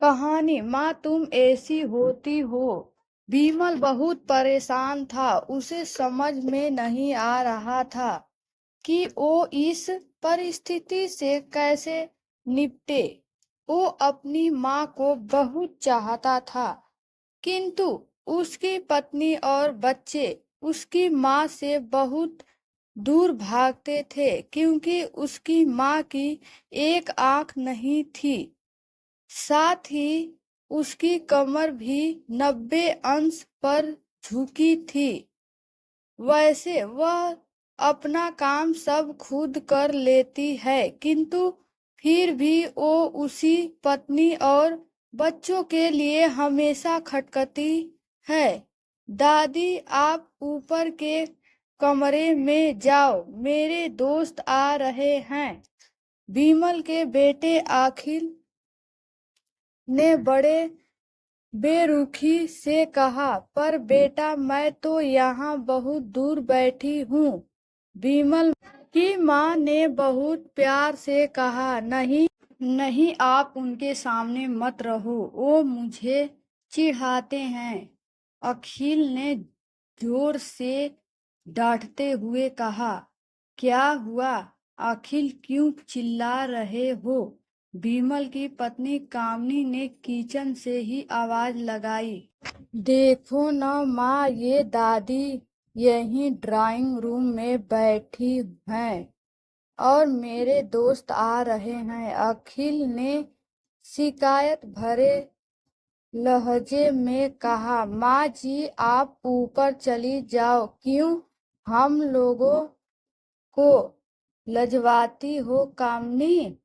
कहानी माँ तुम ऐसी होती हो। विमल बहुत परेशान था। उसे समझ में नहीं आ रहा था कि वो इस परिस्थिति से कैसे निपटे। वो अपनी माँ को बहुत चाहता था, किंतु उसकी पत्नी और बच्चे उसकी माँ से बहुत दूर भागते थे, क्योंकि उसकी माँ की एक आंख नहीं थी। साथ ही उसकी कमर भी 90 अंश पर झुकी थी। वैसे वह अपना काम सब खुद कर लेती है, किंतु फिर भी वो उसी पत्नी और बच्चों के लिए हमेशा खटकती है। दादी, आप ऊपर के कमरे में जाओ, मेरे दोस्त आ रहे हैं। विमल के बेटे अखिल ने बड़े बेरुखी से कहा, पर बेटा मैं तो यहाँ बहुत दूर बैठी हूँ। विमल की माँ ने बहुत प्यार से कहा, नहीं नहीं, आप उनके सामने मत रहो, वो मुझे चिढ़ाते हैं। अखिल ने जोर से डांटते हुए कहा, क्या हुआ अखिल, क्यों चिल्ला रहे हो? विमल की पत्नी कामनी ने किचन से ही आवाज लगाई। देखो न माँ, ये दादी यहीं ड्राइंग रूम में बैठी हैं और मेरे दोस्त आ रहे हैं। अखिल ने शिकायत भरे लहजे में कहा, माँ जी आप ऊपर चली जाओ, क्यों हम लोगों को लजवाती हो? कामनी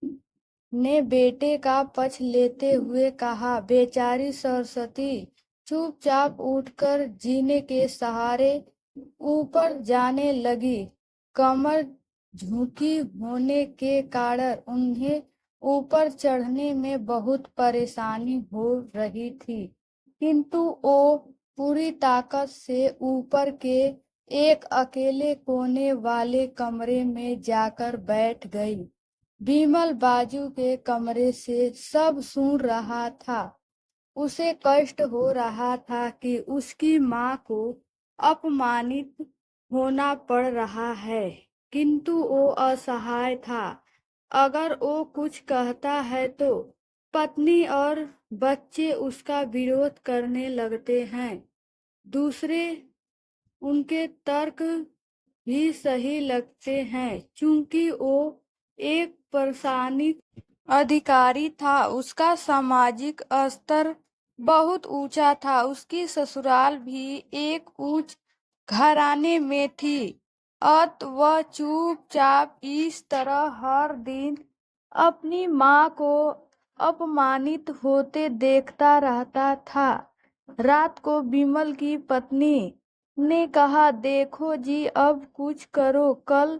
ने बेटे का पक्ष लेते हुए कहा, बेचारी सरस्वती चुपचाप उठकर जीने के सहारे ऊपर जाने लगी। कमर झुकी होने के कारण उन्हें ऊपर चढ़ने में बहुत परेशानी हो रही थी, किंतु वो पूरी ताकत से ऊपर के एक अकेले कोने वाले कमरे में जाकर बैठ गई। विमल बाजू के कमरे से सब सुन रहा था। उसे कष्ट हो रहा था कि उसकी माँ को अपमानित होना पड़ रहा है, किंतु वो असहाय था। अगर वो कुछ कहता है तो पत्नी और बच्चे उसका विरोध करने लगते हैं। दूसरे उनके तर्क भी सही लगते हैं, चूंकि वो एक प्रशासनिक अधिकारी था। उसका सामाजिक स्तर बहुत ऊंचा था। उसकी ससुराल भी एक उच्च घराने में थी, अत वह चुपचाप इस तरह हर दिन अपनी माँ को अपमानित होते देखता रहता था। रात को विमल की पत्नी ने कहा, देखो जी अब कुछ करो, कल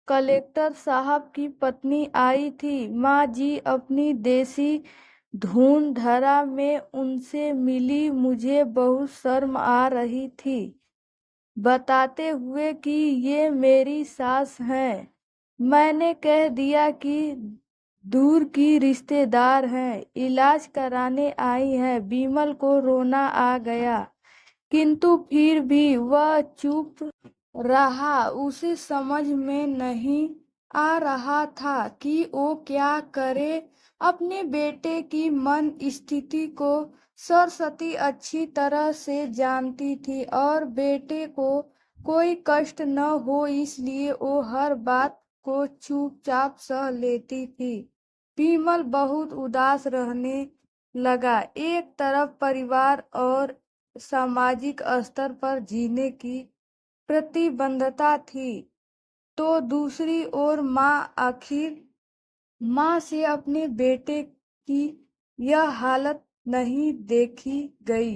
कलेक्टर साहब की पत्नी आई थी। माँ जी अपनी देसी धुन धरा में उनसे मिली, मुझे बहुत शर्म आ रही थी, बताते हुए कि ये मेरी सास हैं। मैंने कह दिया कि दूर की रिश्तेदार हैं, इलाज कराने आई है। विमल को रोना आ गया, किंतु फिर भी वह चुप रहा। उसे समझ में नहीं आ रहा था कि वो क्या करे। अपने बेटे की मन स्थिति को सरस्वती अच्छी तरह से जानती थी और बेटे को कोई कष्ट न हो, इसलिए वो हर बात को चुपचाप सह लेती थी। विमल बहुत उदास रहने लगा। एक तरफ परिवार और सामाजिक स्तर पर जीने की प्रतिबद्धता थी, तो दूसरी ओर माँ से अपने बेटे की यह हालत नहीं देखी गई।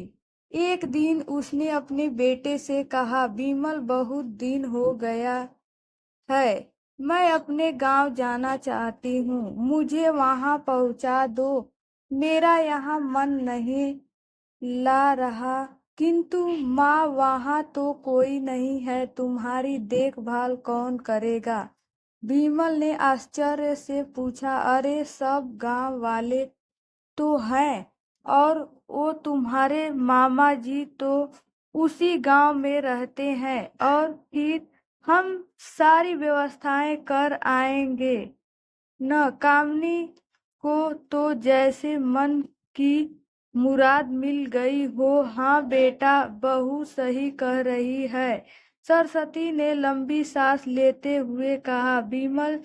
एक दिन उसने अपने बेटे से कहा, विमल बहुत दिन हो गया है, मैं अपने गांव जाना चाहती हूँ, मुझे वहां पहुंचा दो। मेरा यहाँ मन नहीं ला रहा। किंतु माँ वहां तो कोई नहीं है, तुम्हारी देखभाल कौन करेगा? विमल ने आश्चर्य से पूछा, अरे सब गांव वाले तो हैं, और वो तुम्हारे मामा जी तो उसी गांव में रहते हैं और फिर हम सारी व्यवस्थाएं कर आएंगे न। कामनी को तो जैसे मन की मुराद मिल गई हो। हाँ बेटा, बहू सही कह रही है, सरस्वती ने लंबी सांस लेते हुए कहा। विमल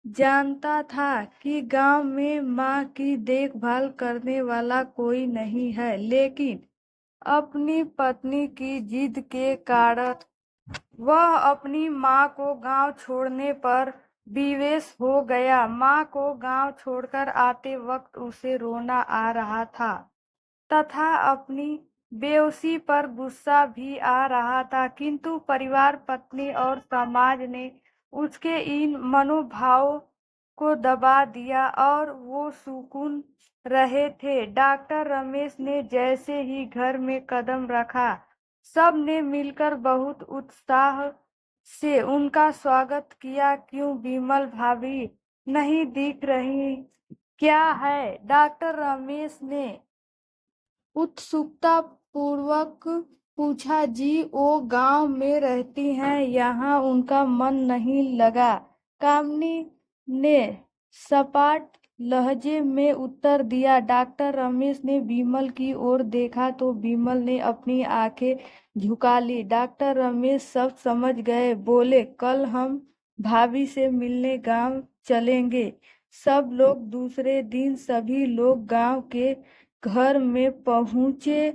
जानता था कि गांव में माँ की देखभाल करने वाला कोई नहीं है, लेकिन अपनी पत्नी की जिद के कारण वह अपनी माँ को गांव छोड़ने पर विवश हो गया। माँ को गांव छोड़कर आते वक्त उसे रोना आ रहा था तथा अपनी बेओसी पर गुस्सा भी आ रहा था, किंतु परिवार, पत्नी और समाज ने उसके इन मनोभावों को दबा दिया और वो सुकून रहे थे। डॉक्टर रमेश ने जैसे ही घर में कदम रखा, सब ने मिलकर बहुत उत्साह से उनका स्वागत किया। क्यों विमल भाभी नहीं दिख रही? क्या है? डॉक्टर रमेश ने उत्सुकता पूर्वक पूछा। जी, वो गांव में रहती हैं, यहाँ उनका मन नहीं लगा, कामनी ने सपाट लहजे में उत्तर दिया। डॉक्टर रमेश ने विमल की ओर देखा तो विमल ने अपनी आंखें झुका ली। डॉक्टर रमेश सब समझ गए, बोले, कल हम भाभी से मिलने गांव चलेंगे। सब लोग दूसरे दिन सभी लोग गांव के घर में पहुंचे।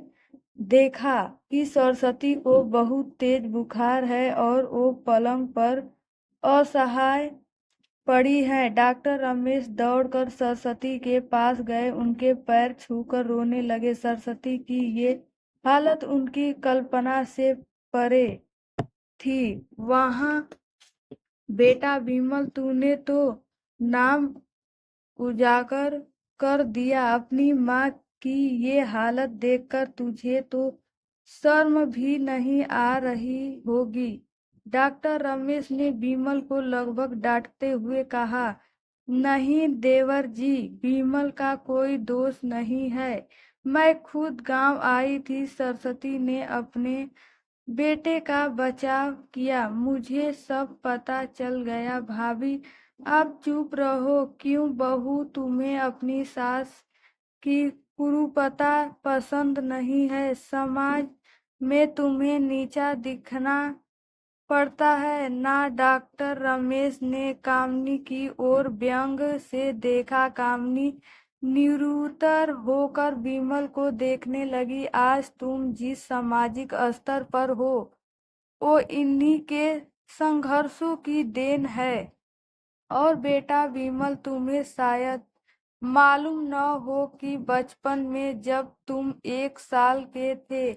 देखा कि सरस्वती को बहुत तेज बुखार है और वो पलंग पर असहाय पड़ी है। डॉक्टर रमेश दौड़कर सरस्वती के पास गए, उनके पैर छूकर रोने लगे। सरस्वती की ये हालत उनकी कल्पना से परे थी। वहां बेटा विमल, तूने तो नाम उजागर कर दिया। अपनी माँ की ये हालत देखकर तुझे तो शर्म भी नहीं आ रही होगी। डॉक्टर रमेश ने विमल को लगभग डांटते हुए कहा। नहीं देवर जी, विमल का कोई दोष नहीं है, मैं खुद गांव आई थी। सरस्वती ने अपने बेटे का बचाव किया। मुझे सब पता चल गया। भाभी आप चुप रहो। क्यों बहू, तुम्हें अपनी सास की कुरूपता पसंद नहीं है? समाज में तुम्हें नीचा दिखना पड़ता है ना? डॉक्टर रमेश ने कामनी की ओर व्यंग से देखा। कामनी निरुत्तर होकर विमल को देखने लगी। आज तुम जिस सामाजिक स्तर पर हो, वो इन्हीं के संघर्षों की देन है। और बेटा विमल, तुम्हें शायद मालूम न हो कि बचपन में जब तुम 1 साल के थे,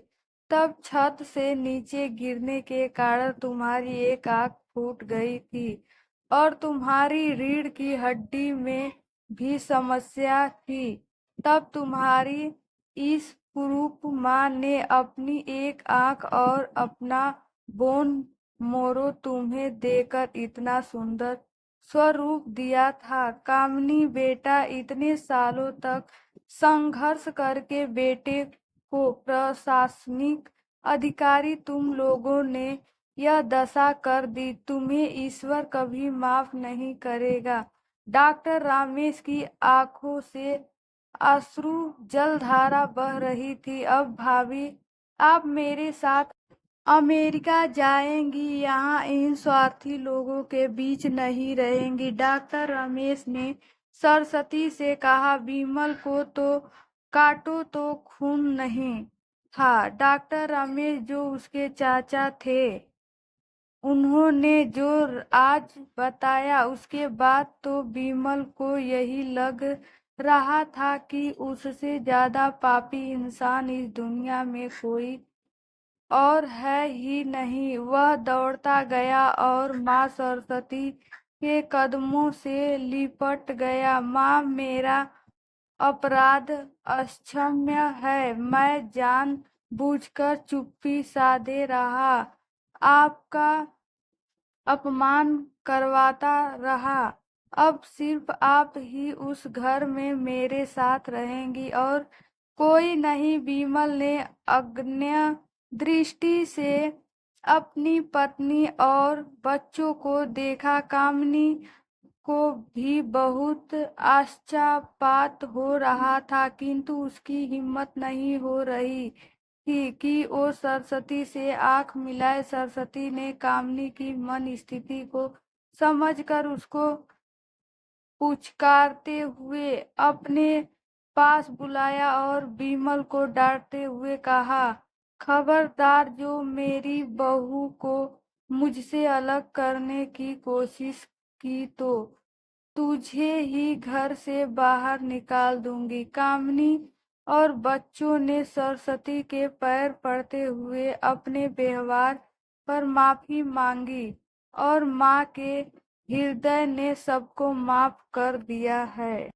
तब छत से नीचे गिरने के कारण तुम्हारी एक आंख फूट गई थी और तुम्हारी रीढ़ की हड्डी में भी समस्या थी। तब तुम्हारी इस कुरूप माँ ने अपनी एक आंख और अपना बोन मोरो तुम्हें देकर इतना सुंदर स्वरूप दिया था। कामनी बेटा, इतने सालों तक संघर्ष करके बेटे को प्रशासनिक अधिकारी तुम लोगों ने यह दशा कर दी, तुम्हें ईश्वर कभी माफ नहीं करेगा। डॉक्टर रमेश की आंखों से अश्रु जलधारा बह रही थी। अब भाभी, आप मेरे साथ अमेरिका जाएंगी, यहाँ इन स्वार्थी लोगों के बीच नहीं रहेंगी। डॉक्टर रमेश ने सरस्वती से कहा। विमल को तो काटो तो खून नहीं था। डॉक्टर रमेश जो उसके चाचा थे, उन्होंने जो आज बताया, उसके बाद तो विमल को यही लग रहा था कि उससे ज्यादा पापी इंसान इस दुनिया में कोई और है ही नहीं। वह दौड़ता गया और माँ सरस्वती के कदमों से लिपट गया। माँ, मेरा अपराध अक्षम्य है, मैं जान बूझकर चुप्पी साधे रहा, आपका अपमान करवाता रहा। अब सिर्फ आप ही उस घर में मेरे साथ रहेंगी और कोई नहीं। विमल ने अज्ञ दृष्टि से अपनी पत्नी और बच्चों को देखा। कामिनी को भी बहुत आश्चर्यपात हो रहा था, किंतु उसकी हिम्मत नहीं हो रही थी कि वो सरस्वती से आंख मिलाए। सरस्वती ने कामिनी की मन स्थिति को समझकर उसको पुचकारते हुए अपने पास बुलाया और विमल को डांटते हुए कहा, खबरदार, जो मेरी बहू को मुझसे अलग करने की कोशिश की तो तुझे ही घर से बाहर निकाल दूंगी। कामिनी और बच्चों ने सरस्वती के पैर पड़ते हुए अपने व्यवहार पर माफी मांगी और माँ के हृदय ने सबको माफ कर दिया है।